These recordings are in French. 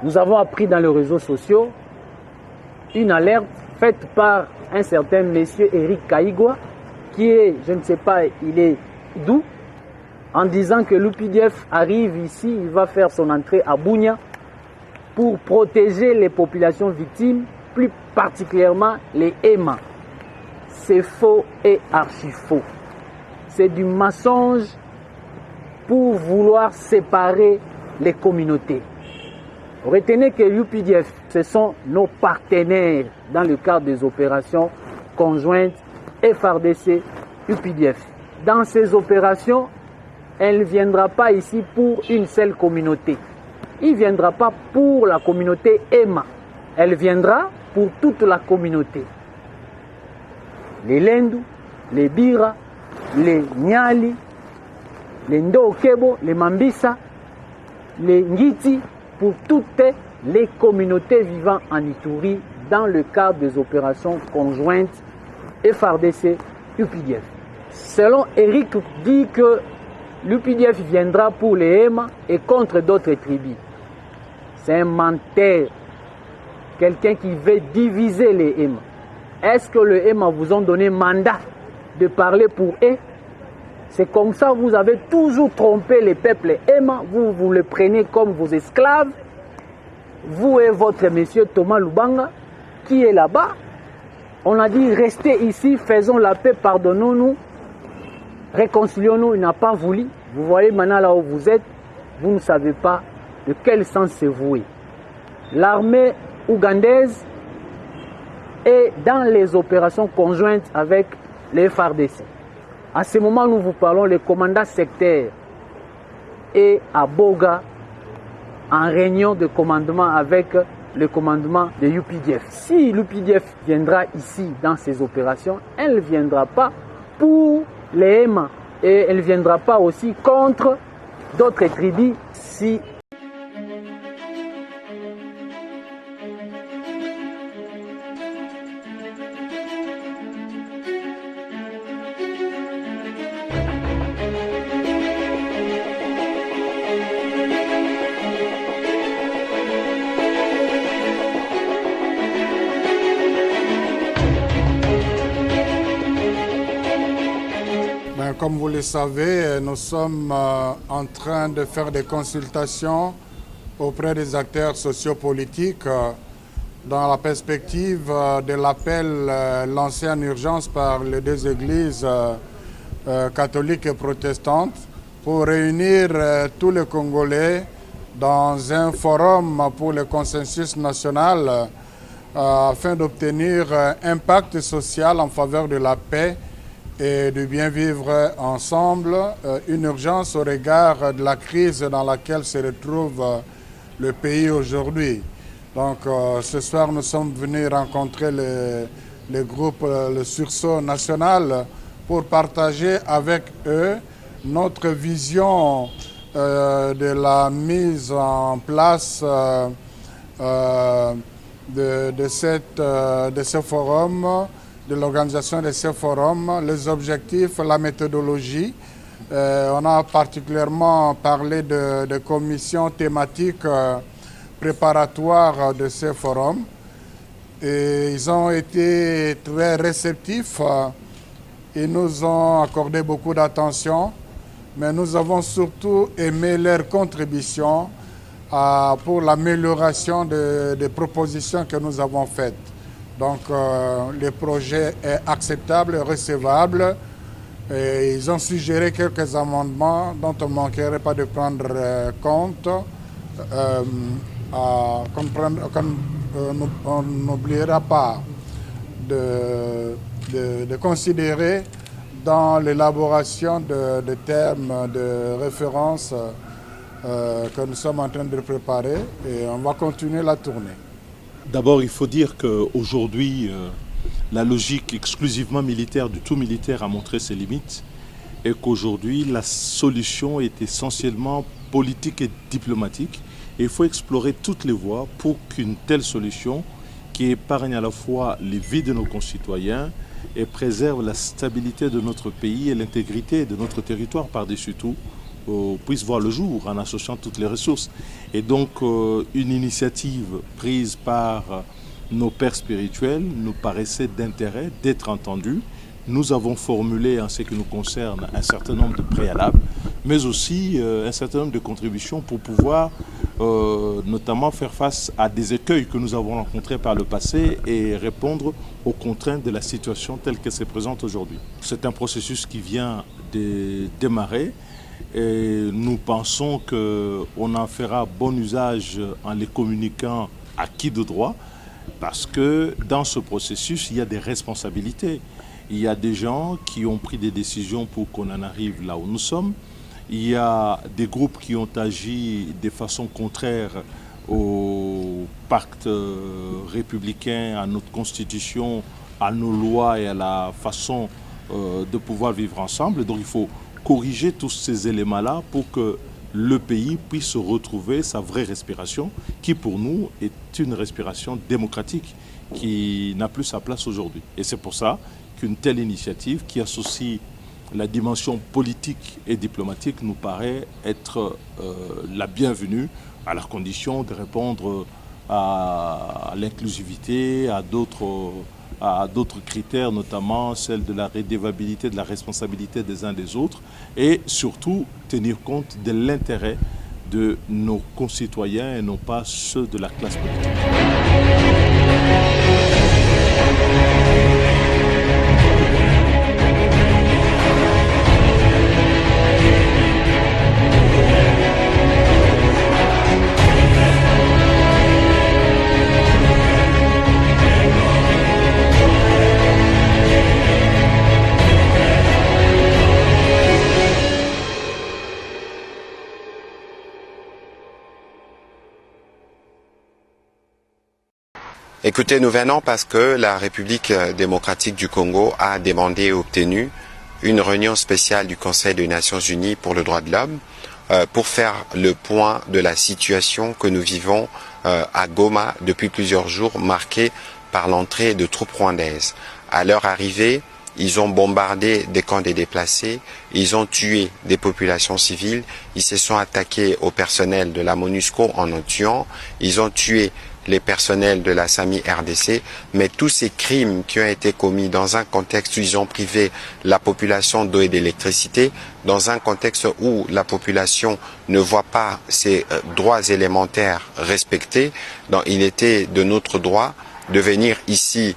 Nous avons appris dans les réseaux sociaux une alerte faite par un certain monsieur Eric Kaigwa, qui est, je ne sais pas, il est d'où, en disant que l'UPDF arrive ici, il va faire son entrée à Bunia pour protéger les populations victimes, plus particulièrement les Ema. C'est faux et archi-faux. C'est du mensonge pour vouloir séparer les communautés. Retenez que l'UPDF, ce sont nos partenaires dans le cadre des opérations conjointes FARDC-UPDF. Dans ces opérations, elle ne viendra pas ici pour une seule communauté. Il ne viendra pas pour la communauté Ema. Elle viendra pour toute la communauté. Les Lendu, les Bira, les Nyali, les Ndokebo, les Mambisa, les Ngiti, pour toutes les communautés vivant en Ituri dans le cadre des opérations conjointes FARDC-UPDF. Selon Eric, dit que l'UPDF viendra pour les Ema et contre d'autres tribus. C'est un menteur, quelqu'un qui veut diviser les Ema. Est-ce que les Ema vous ont donné mandat de parler pour eux? C'est comme ça, vous avez toujours trompé les peuples Ema, vous les prenez comme vos esclaves. Vous et votre monsieur Thomas Lubanga, qui est là-bas, on a dit restez ici, faisons la paix, pardonnons-nous, réconcilions-nous, il n'a pas voulu. Vous voyez maintenant là où vous êtes, vous ne savez pas de quel sens c'est voué. L'armée ougandaise est dans les opérations conjointes avec les FARDC. À ce moment, nous vous parlons, le commandant sectaire est à Boga en réunion de commandement avec le commandement de l'UPDF. Si l'UPDF viendra ici dans ces opérations, elle ne viendra pas pour les Ema et elle ne viendra pas aussi contre d'autres tribus si Comme vous le savez, nous sommes en train de faire des consultations auprès des acteurs sociopolitiques dans la perspective de l'appel lancé en urgence par les deux églises catholiques et protestantes pour réunir tous les Congolais dans un forum pour le consensus national afin d'obtenir un pacte social en faveur de la paix et de bien vivre ensemble, une urgence au regard de la crise dans laquelle se retrouve le pays aujourd'hui. Donc ce soir, nous sommes venus rencontrer le groupe Le Sursaut National pour partager avec eux notre vision de la mise en place de ce forum, de l'organisation de ce forum, les objectifs, la méthodologie. On a particulièrement parlé de commissions thématiques préparatoires de ce forum. Et ils ont été très réceptifs. Ils nous ont accordé beaucoup d'attention, mais nous avons surtout aimé leur contribution pour l'amélioration des propositions que nous avons faites. Donc le projet est acceptable, recevable. Et ils ont suggéré quelques amendements dont on ne manquerait pas de prendre compte. On n'oubliera pas de considérer dans l'élaboration de termes de référence que nous sommes en train de préparer et on va continuer la tournée. D'abord, il faut dire qu'aujourd'hui, la logique exclusivement militaire, du tout militaire, a montré ses limites et qu'aujourd'hui, la solution est essentiellement politique et diplomatique. Et il faut explorer toutes les voies pour qu'une telle solution qui épargne à la fois les vies de nos concitoyens et préserve la stabilité de notre pays et l'intégrité de notre territoire par-dessus tout, puisse voir le jour en associant toutes les ressources. Et donc, une initiative prise par nos pères spirituels nous paraissait d'intérêt d'être entendue. Nous avons formulé, en ce qui nous concerne, un certain nombre de préalables, mais aussi un certain nombre de contributions pour pouvoir notamment faire face à des écueils que nous avons rencontrés par le passé et répondre aux contraintes de la situation telle qu'elle se présente aujourd'hui. C'est un processus qui vient de démarrer et nous pensons qu'on en fera bon usage en les communiquant à qui de droit, parce que dans ce processus, il y a des responsabilités. Il y a des gens qui ont pris des décisions pour qu'on en arrive là où nous sommes. Il y a des groupes qui ont agi de façon contraire au pacte républicain, à notre constitution, à nos lois et à la façon de pouvoir vivre ensemble. Donc il faut corriger tous ces éléments-là pour que le pays puisse retrouver sa vraie respiration, qui pour nous est une respiration démocratique qui n'a plus sa place aujourd'hui. Et c'est pour ça qu'une telle initiative qui associe la dimension politique et diplomatique nous paraît être la bienvenue, à la condition de répondre à l'inclusivité, à d'autres critères, notamment celle de la redevabilité, de la responsabilité des uns des autres, et surtout tenir compte de l'intérêt de nos concitoyens et non pas ceux de la classe politique. Écoutez, nous venons parce que la République démocratique du Congo a demandé et obtenu une réunion spéciale du Conseil des Nations Unies pour le droit de l'homme pour faire le point de la situation que nous vivons à Goma depuis plusieurs jours, marquée par l'entrée de troupes rwandaises. À leur arrivée, ils ont bombardé des camps des déplacés, ils ont tué des populations civiles, ils se sont attaqués au personnel de la MONUSCO en tuant, ils ont tué les personnels de la SAMI RDC, mais tous ces crimes qui ont été commis dans un contexte où ils ont privé la population d'eau et d'électricité, dans un contexte où la population ne voit pas ses droits élémentaires respectés, donc il était de notre droit de venir ici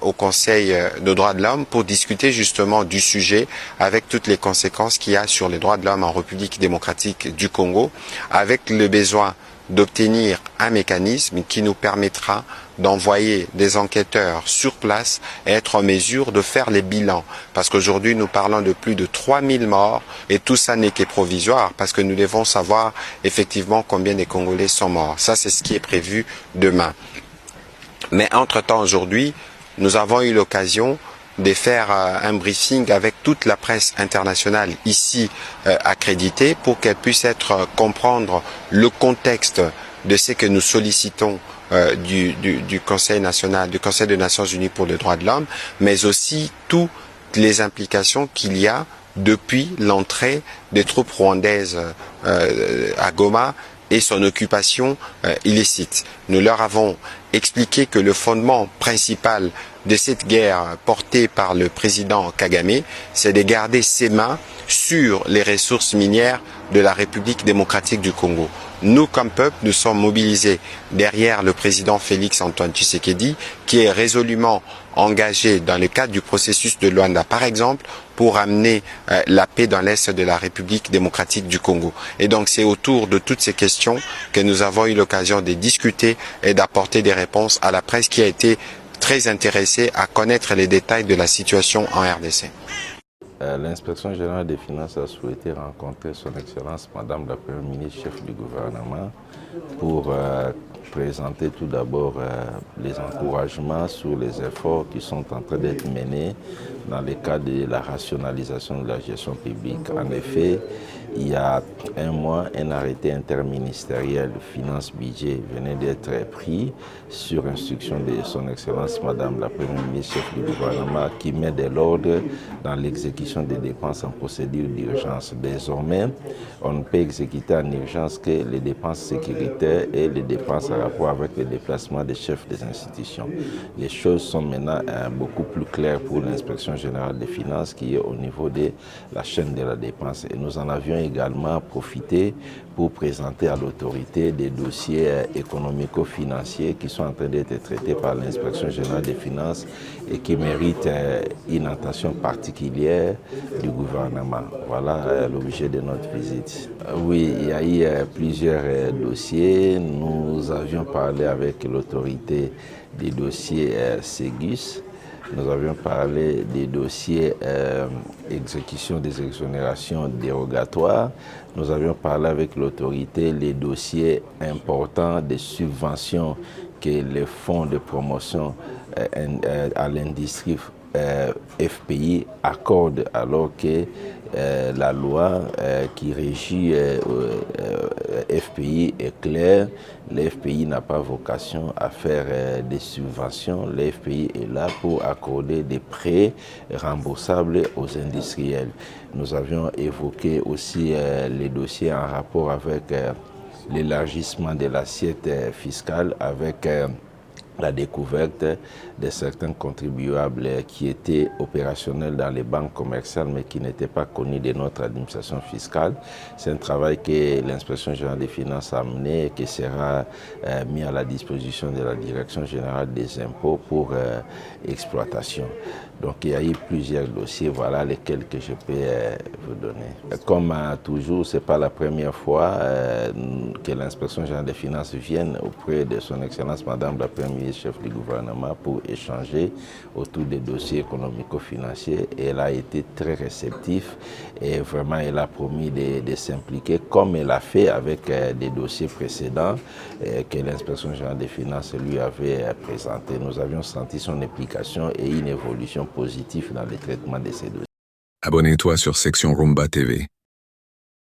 au Conseil de droits de l'homme pour discuter justement du sujet avec toutes les conséquences qu'il y a sur les droits de l'homme en République démocratique du Congo, avec le besoin d'obtenir un mécanisme qui nous permettra d'envoyer des enquêteurs sur place et être en mesure de faire les bilans. Parce qu'aujourd'hui, nous parlons de plus de 3000 morts et tout ça n'est que provisoire parce que nous devons savoir effectivement combien de Congolais sont morts. Ça, c'est ce qui est prévu demain. Mais entre-temps, aujourd'hui, nous avons eu l'occasion de faire un briefing avec toute la presse internationale ici accréditée pour qu'elle puisse comprendre le contexte de ce que nous sollicitons du Conseil national, du Conseil des Nations Unies pour les droits de l'homme, mais aussi toutes les implications qu'il y a depuis l'entrée des troupes rwandaises à Goma et son occupation illicite. Nous leur avons expliqué que le fondement principal de cette guerre portée par le président Kagame, c'est de garder ses mains sur les ressources minières de la République démocratique du Congo. Nous, comme peuple, nous sommes mobilisés derrière le président Félix Antoine Tshisekedi, qui est résolument engagé dans le cadre du processus de Luanda, par exemple, pour amener la paix dans l'Est de la République démocratique du Congo. Et donc, c'est autour de toutes ces questions que nous avons eu l'occasion de discuter et d'apporter des réponses à la presse qui a été très intéressée à connaître les détails de la situation en RDC. L'inspection générale des finances a souhaité rencontrer son Excellence Madame la Première ministre, chef du gouvernement, pour présenter tout d'abord les encouragements sur les efforts qui sont en train d'être menés dans le cadre de la rationalisation de la gestion publique. En effet, il y a un mois, un arrêté interministériel finance-budget venait d'être pris sur instruction de son Excellence Madame la Première ministre, chef du gouvernement, qui met de l'ordre dans l'exécution des dépenses en procédure d'urgence. Désormais, on ne peut exécuter en urgence que les dépenses sécuritaires et les dépenses en rapport avec le déplacement des chefs des institutions. Les choses sont maintenant beaucoup plus claires pour l'inspection générale des finances qui est au niveau de la chaîne de la dépense. Et nous en avions également profité pour présenter à l'autorité des dossiers économico-financiers qui sont en train d'être traités par l'inspection générale des finances et qui méritent une attention particulière du gouvernement. Voilà l'objet de notre visite. Oui, il y a eu plusieurs dossiers. Nous avions parlé avec l'autorité des dossiers Ségus. Nous avions parlé des dossiers exécution des exonérations dérogatoires. Nous avions parlé avec l'autorité les dossiers importants des subventions que les fonds de promotion à l'industrie FPI accorde, alors que la loi qui régit FPI est claire. Le FPI n'a pas vocation à faire des subventions. Le FPI est là pour accorder des prêts remboursables aux industriels. Nous avions évoqué aussi les dossiers en rapport avec l'élargissement de l'assiette fiscale, avec la découverte de certains contribuables qui étaient opérationnels dans les banques commerciales mais qui n'étaient pas connus de notre administration fiscale. C'est un travail que l'inspection générale des finances a mené et qui sera mis à la disposition de la direction générale des impôts pour exploitation. Donc il y a eu plusieurs dossiers, voilà lesquels que je peux vous donner. Comme toujours, ce n'est pas la première fois que l'inspection générale des finances vienne auprès de son Excellence Madame la Première ministre, chef du gouvernement, pour échanger autour des dossiers économico-financiers. Et elle a été très réceptive et vraiment elle a promis de s'impliquer comme elle a fait avec des dossiers précédents que l'inspection générale des finances lui avait présentés. Nous avions senti son implication et une évolution positive dans le traitement de ces dossiers. Abonne-toi sur Section Rumba TV